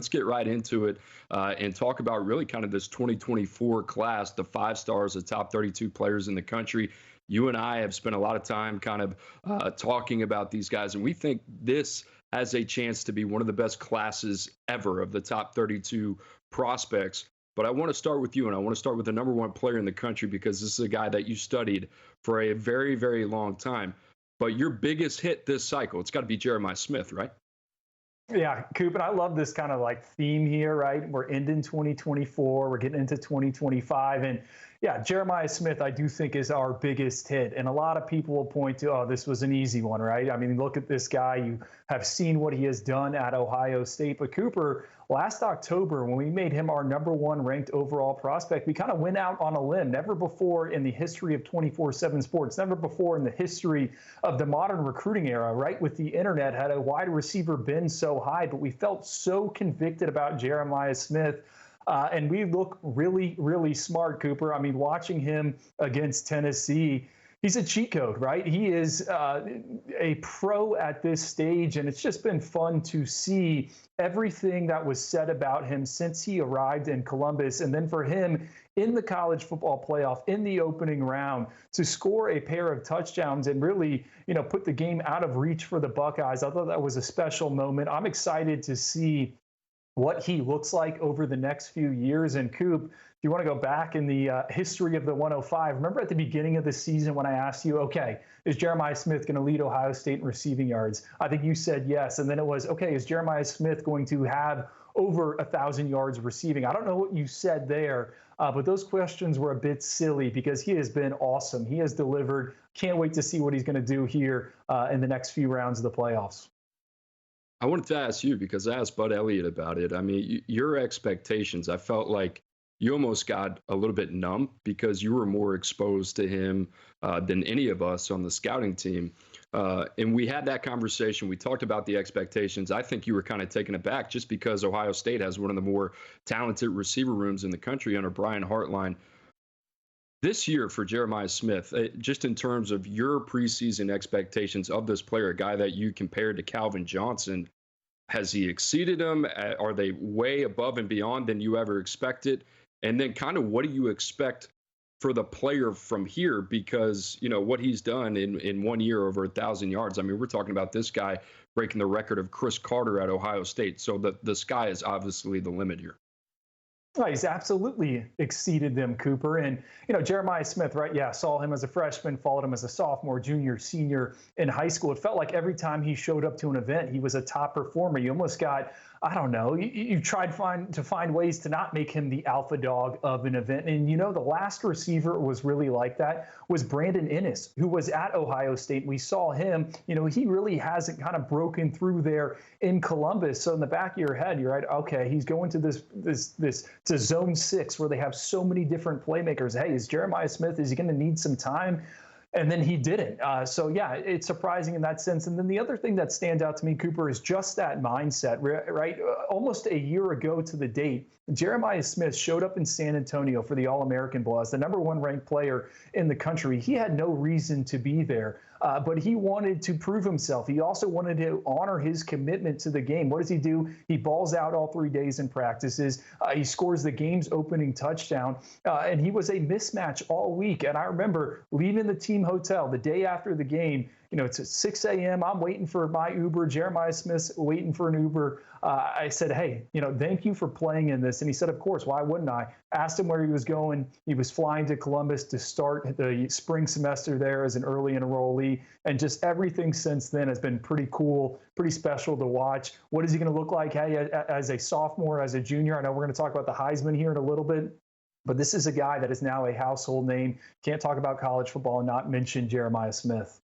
Let's get right into it and talk about really kind of this 2024 class, the 5 stars, the top 32 players in the country. You and I have spent a lot of time kind of talking about these guys, and we think this has a chance to be one of the best classes ever of the top 32 prospects. But I want to start with you, and I want to start with the number one player in the country because this is a guy that you studied for a very, very long time. But your biggest hit this cycle, it's got to be Jeremiah Smith, right? Yeah, Coop, and I love this kind of like theme here, right? We're ending 2024, we're getting into 2025. And yeah, Jeremiah Smith, I do think is our biggest hit. And a lot of people will point to, oh, this was an easy one, right? I mean, look at this guy. You have seen what he has done at Ohio State. But Cooper, last October, when we made him our number one ranked overall prospect, we kind of went out on a limb. Never before in the history of 24/7 sports, never before in the history of the modern recruiting era, right? With the internet, had a wide receiver been so high, but we felt so convicted about Jeremiah Smith. And we look really, really smart, Cooper. I mean, watching him against Tennessee, he's a cheat code, right? He is a pro at this stage, and it's just been fun to see everything that was said about him since he arrived in Columbus. And then for him in the college football playoff, in the opening round, to score a pair of touchdowns and really, put the game out of reach for the Buckeyes. I thought that was a special moment. I'm excited to see what he looks like over the next few years. And Coop, if you want to go back in the history of the 105, remember at the beginning of the season when I asked you, okay, is Jeremiah Smith going to lead Ohio State in receiving yards? I think you said yes. And then it was, okay, is Jeremiah Smith going to have over 1,000 yards receiving? I don't know what you said there, but those questions were a bit silly because he has been awesome. He has delivered. Can't wait to see what he's going to do here in the next few rounds of the playoffs. I wanted to ask you because I asked Bud Elliott about it. I mean, your expectations, I felt like you almost got a little bit numb because you were more exposed to him than any of us on the scouting team. And we had that conversation. We talked about the expectations. I think you were kind of taken aback just because Ohio State has one of the more talented receiver rooms in the country under Brian Hartline. This year for Jeremiah Smith, just in terms of your preseason expectations of this player, a guy that you compared to Calvin Johnson, has he exceeded them? Are they way above and beyond than you ever expected? And then kind of what do you expect for the player from here? Because, what he's done in 1 year over 1,000 yards. I mean, we're talking about this guy breaking the record of Chris Carter at Ohio State. So the sky is obviously the limit here. Oh, he's absolutely exceeded them, Cooper. And, Jeremiah Smith, right? Yeah, saw him as a freshman, followed him as a sophomore, junior, senior in high school. It felt like every time he showed up to an event, he was a top performer. You almost got, I don't know, you tried to find ways to not make him the alpha dog of an event. And, the last receiver was really like that was Brandon Inniss, who was at Ohio State. We saw him, he really hasn't kind of broken through there in Columbus. So in the back of your head, you're right, okay, he's going to this to zone 6 where they have so many different playmakers. Hey, is Jeremiah Smith, is he going to need some time? And then he didn't. So, yeah, it's surprising in that sense. And then the other thing that stands out to me, Cooper, is just that mindset, right? Almost a year ago to the date, Jeremiah Smith showed up in San Antonio for the All-American Bowl as the number one ranked player in the country. He had no reason to be there, but he wanted to prove himself. He also wanted to honor his commitment to the game. What does he do? He balls out all 3 days in practices. He scores the game's opening touchdown, and he was a mismatch all week. And I remember leaving the team hotel the day after the game. It's at 6 a.m. I'm waiting for my Uber. Jeremiah Smith's waiting for an Uber. I said, hey, thank you for playing in this. And he said, of course, why wouldn't I? Asked him where he was going. He was flying to Columbus to start the spring semester there as an early enrollee. And just everything since then has been pretty cool, pretty special to watch. What is he going to look like, hey, as a sophomore, as a junior? I know we're going to talk about the Heisman here in a little bit. But this is a guy that is now a household name. Can't talk about college football and not mention Jeremiah Smith.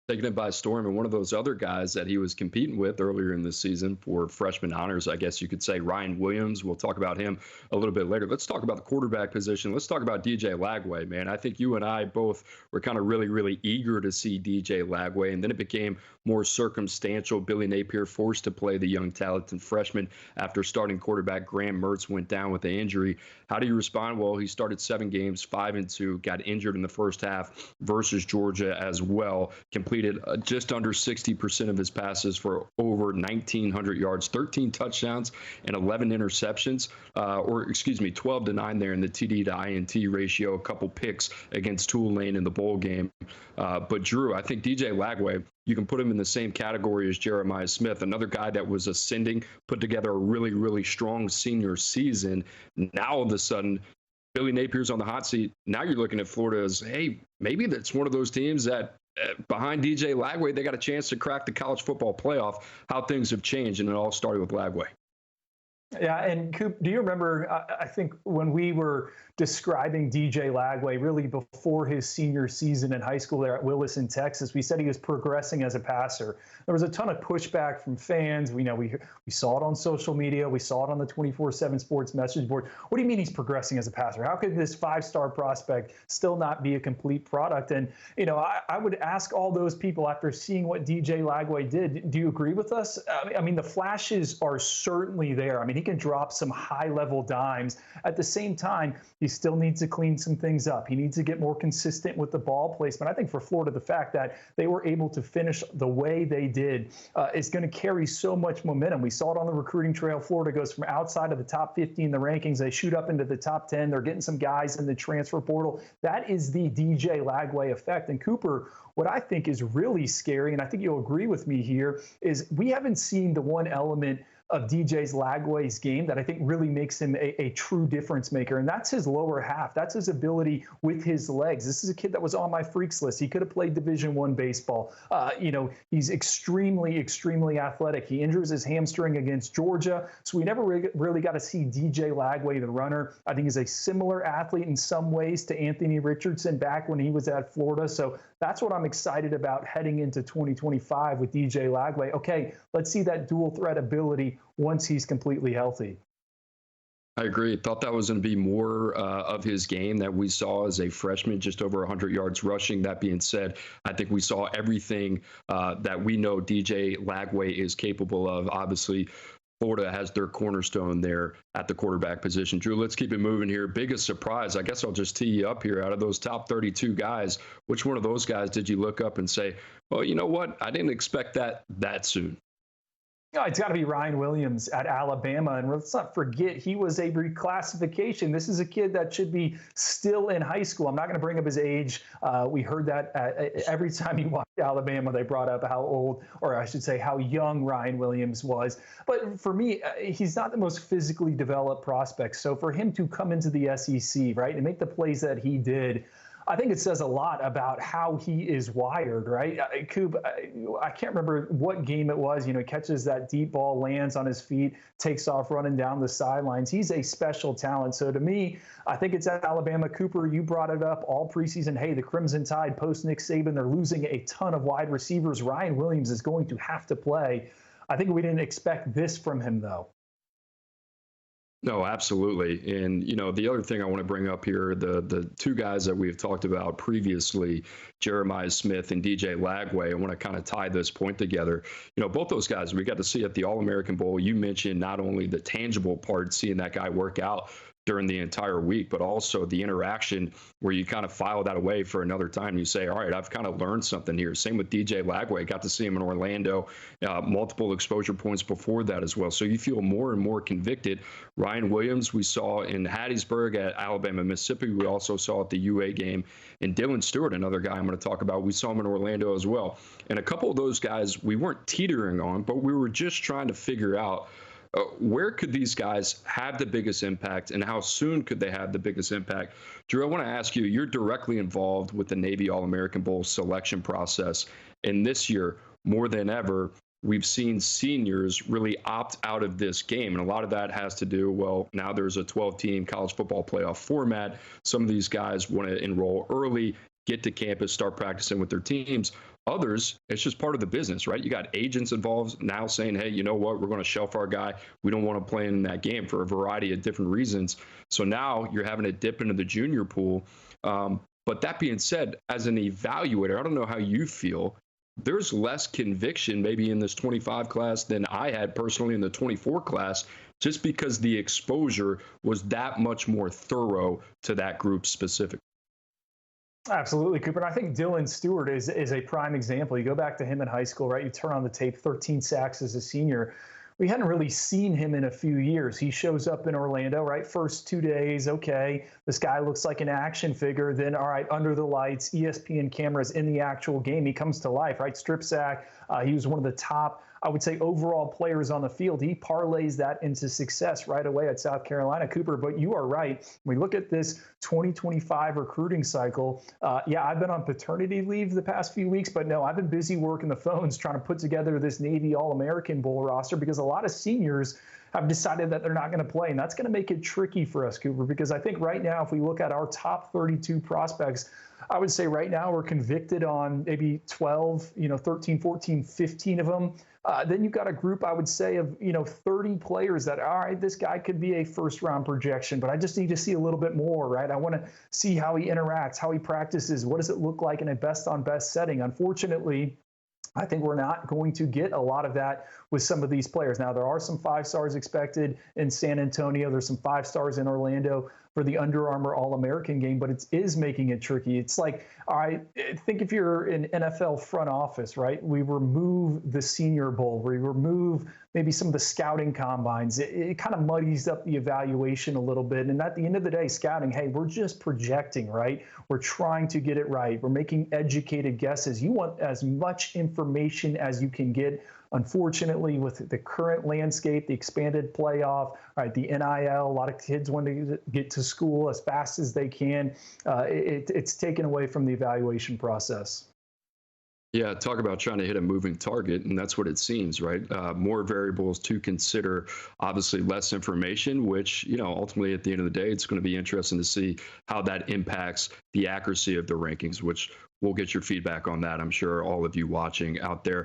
Taking it by storm. And one of those other guys that he was competing with earlier in the season for freshman honors, I guess you could say, Ryan Williams. We'll talk about him a little bit later. Let's talk about the quarterback position. Let's talk about DJ Lagway, man. I think you and I both were kind of really, really eager to see DJ Lagway. And then it became more circumstantial. Billy Napier forced to play the young, talented freshman after starting quarterback Graham Mertz went down with an injury. How do you respond? Well, he started 7 games, 5-2, got injured in the first half versus Georgia as well. Completed completed just under 60% of his passes for over 1,900 yards, 13 touchdowns, and 11 interceptions, 12-9 there in the TD to INT ratio, a couple picks against Tulane in the bowl game. But Drew, I think DJ Lagway, you can put him in the same category as Jeremiah Smith, another guy that was ascending, put together a really, really strong senior season. Now, all of a sudden, Billy Napier's on the hot seat. Now you're looking at Florida as, hey, maybe that's one of those teams that behind DJ Lagway, they got a chance to crack the college football playoff, how things have changed, and it all started with Lagway. Yeah, and Coop, do you remember, I think when we were describing DJ Lagway really before his senior season in high school there at Willis in Texas, we said he was progressing as a passer. There was a ton of pushback from fans. We saw it on social media. We saw it on the 24/7 Sports message board. What do you mean he's progressing as a passer? How could this five-star prospect still not be a complete product? And, I would ask all those people after seeing what DJ Lagway did, do you agree with us? I mean, the flashes are certainly there. I mean, he can drop some high-level dimes. At the same time, he still needs to clean some things up. He needs to get more consistent with the ball placement. I think for Florida, the fact that they were able to finish the way they did is going to carry so much momentum. We saw it on the recruiting trail. Florida goes from outside of the top 50 in the rankings. They shoot up into the top 10. They're getting some guys in the transfer portal. That is the DJ Lagway effect. And Cooper, what I think is really scary, and I think you'll agree with me here, is we haven't seen the one element of DJ Lagway's game that I think really makes him a true difference maker. And that's his lower half. That's his ability with his legs. This is a kid that was on my freaks list. He could have played Division I baseball. He's extremely, extremely athletic. He injures his hamstring against Georgia. So we never really got to see DJ Lagway, the runner. I think he's a similar athlete in some ways to Anthony Richardson back when he was at Florida. So that's what I'm excited about heading into 2025 with DJ Lagway. Okay, let's see that dual threat ability once he's completely healthy. I agree. Thought that was going to be more of his game that we saw as a freshman, just over 100 yards rushing. That being said, I think we saw everything that we know DJ Lagway is capable of. Obviously, Florida has their cornerstone there at the quarterback position. Drew, let's keep it moving here. Biggest surprise, I guess I'll just tee you up here. Out of those top 32 guys, which one of those guys did you look up and say, well, you know what? I didn't expect that soon? It's got to be Ryan Williams at Alabama. And let's not forget, he was a reclassification. This is a kid that should be still in high school. I'm not going to bring up his age. We heard that every time you watched Alabama, they brought up how old, or I should say how young Ryan Williams was. But for me, he's not the most physically developed prospect. So for him to come into the SEC, right, and make the plays that he did, I think it says a lot about how he is wired, right? Coop, I can't remember what game it was. He catches that deep ball, lands on his feet, takes off running down the sidelines. He's a special talent. So to me, I think it's at Alabama. Cooper, you brought it up all preseason. Hey, the Crimson Tide post Nick Saban, they're losing a ton of wide receivers. Ryan Williams is going to have to play. I think we didn't expect this from him, though. No, absolutely. And, the other thing I want to bring up here, the two guys that we've talked about previously, Jeremiah Smith and DJ Lagway, I want to kind of tie this point together. Both those guys, we got to see at the All-American Bowl. You mentioned not only the tangible part, seeing that guy work out during the entire week, but also the interaction where you kind of file that away for another time. You say, all right, I've kind of learned something here. Same with DJ Lagway. Got to see him in Orlando, multiple exposure points before that as well. So you feel more and more convicted. Ryan Williams, we saw in Hattiesburg at Alabama, Mississippi. We also saw at the UA game. And Dylan Stewart, another guy I'm going to talk about, we saw him in Orlando as well. And a couple of those guys we weren't teetering on, but we were just trying to figure out where could these guys have the biggest impact and how soon could they have the biggest impact? Drew, I want to ask you, you're directly involved with the Navy All-American Bowl selection process. And this year, more than ever, we've seen seniors really opt out of this game. And a lot of that has to do, well, now there's a 12-team college football playoff format. Some of these guys want to enroll early, get to campus, start practicing with their teams. Others, it's just part of the business, right? You got agents involved now saying, hey, you know what? We're going to shelf our guy. We don't want to play in that game for a variety of different reasons. So now you're having to dip into the junior pool. But that being said, as an evaluator, I don't know how you feel. There's less conviction maybe in this 25 class than I had personally in the 24 class, just because the exposure was that much more thorough to that group specifically. Absolutely, Cooper. And I think Dylan Stewart is a prime example. You go back to him in high school, right? You turn on the tape, 13 sacks as a senior. We hadn't really seen him in a few years. He shows up in Orlando, right? First 2 days, okay, this guy looks like an action figure. Then, all right, under the lights, ESPN cameras in the actual game, he comes to life, right? Strip sack. He was one of the top, I would say, overall players on the field. He parlays that into success right away at South Carolina, Cooper. But you are right. When we look at this 2025 recruiting cycle, yeah, I've been on paternity leave the past few weeks, but no, I've been busy working the phones trying to put together this Navy All-American Bowl roster because a lot of seniors have decided that they're not going to play. And that's going to make it tricky for us, Cooper, because I think right now, if we look at our top 32 prospects, I would say right now we're convicted on maybe 12, 13, 14, 15 of them. Then you've got a group, I would say, of 30 players that, all right, this guy could be a first-round projection, but I just need to see a little bit more, right? I want to see how he interacts, how he practices, what does it look like in a best-on-best setting. Unfortunately, I think we're not going to get a lot of that with some of these players. Now, there are some 5 stars expected in San Antonio. There's some 5 stars in Orlando for the Under Armour All-American game, but it is making it tricky. It's like, all right, think if you're an NFL front office, right? We remove the Senior Bowl. We remove maybe some of the scouting combines. It kind of muddies up the evaluation a little bit. And at the end of the day, scouting, hey, we're just projecting, right? We're trying to get it right. We're making educated guesses. You want as much information as you can get. Unfortunately, with the current landscape, the expanded playoff, right, the NIL, a lot of kids want to get to school as fast as they can. It's taken away from the evaluation process. Yeah, talk about trying to hit a moving target, and that's what it seems, right? More variables to consider, obviously less information, which, ultimately at the end of the day, it's going to be interesting to see how that impacts the accuracy of the rankings, which we'll get your feedback on that. I'm sure all of you watching out there